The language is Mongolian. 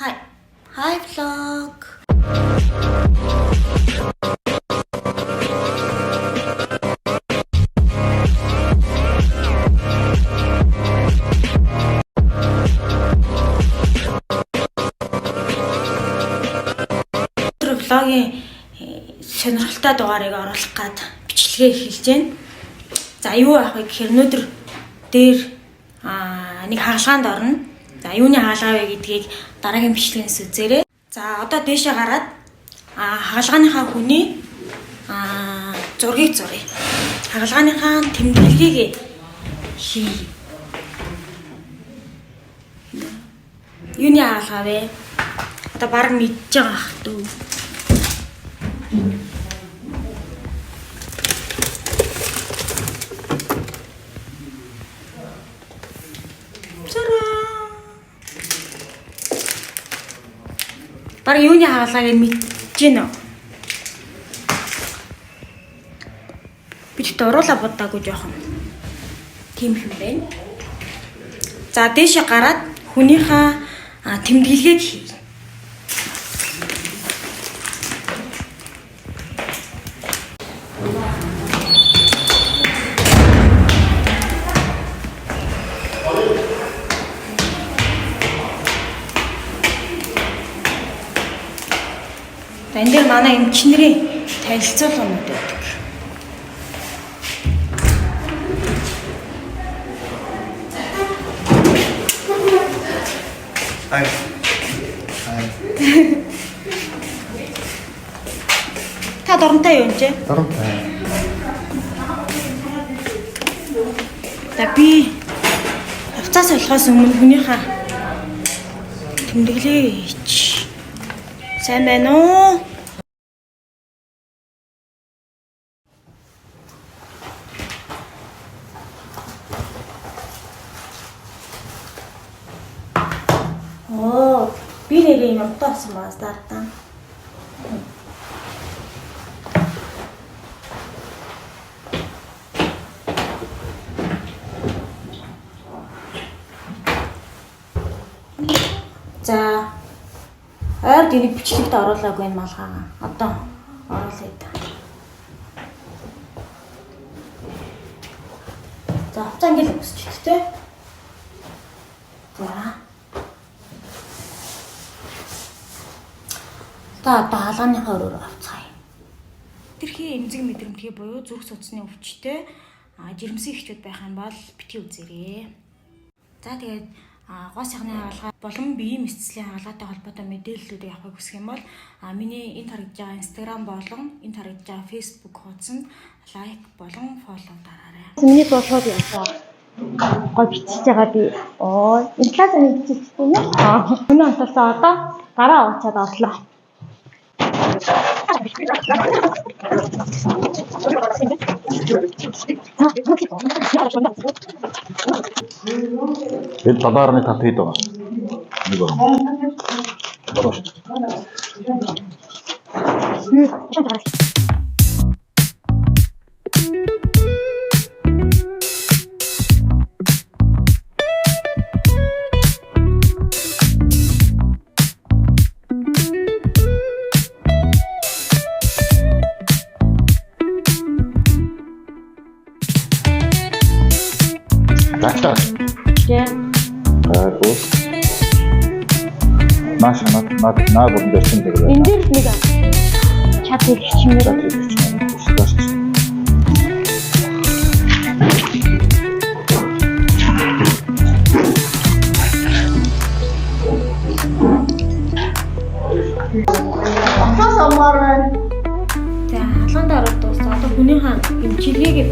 Hi vlog. Vlog-ийн сонирхолтой дугаарыг оруулах гээд бичлэгээ эхэлж байна. За юу авах гэхээр өнөөдөр дээр нэг хаалгаанд орно. За юуны хаалгаа вэ гэдгийг дараагийн бичлэгээс үзээрэй. За одоо дээшээ гараад хаалгааныхаа хүний зургийг зуръя. Хаалгааныхаа тэмдэглэгийг хий. Юуны хаалгаа вэ? Одоо баг мэдж байгаа ах дүү. Баг юуны хаалгааг мэдэж гинэ. Би ч дуруулаа бодаагүй жоохон. Тийм юм байна. За дээшээ гараад хүнийхээ тэмдэглэгийг хий. Энд дээр манай эмчнэрийн танилцуулгууд байдаг. Hi. Та доронтой юу нэ? Доронтой. За би авцаас болохоос өмнө хүнийхээ тэмдэглэгийг хийчих. Сайн байна уу? Би нэрээ юм тоосон баас дартаа. За ойр дэрийг бичлэгт оруулаагүй энэ малгайгаа. Одоо оруулъя да. За хавцаа ингээл өсчихтэй те. За одоо хаалганыхаа өрөөр авцгаая. Тэрхий эмзэг мэдрэмтгий буюу зүрх судасны өвчтэй жирэмсэн эхчүүд байх юм бол битгий үзээрэй. За тэгээд гоо сайхны хаалгаа болон биеийн мэсцлийн хаалгаатай холбоотой мэдээллүүдийг авахыг хүсэх юм бол миний энд харагдж байгаа Instagram болон энд харагдж байгаа Facebook хуудсанд лайк болон фоллоу дараарай. Миний болохоор ясаа гоо бичиж байгаа би. Энэ талаас нь биччихсэн юм аа. Өнөө онцолсоо одоо гараа авчаад орлоо. Энэ талаарны тат хэд байгаа? Нэг орон. Так. Бос. Маш наа бүр дэвшин дээр. Энд дээр нэг чат хийх чимээр. За хаалганд ороод дуусаа. Одоо хүнийхээ эмчилгээг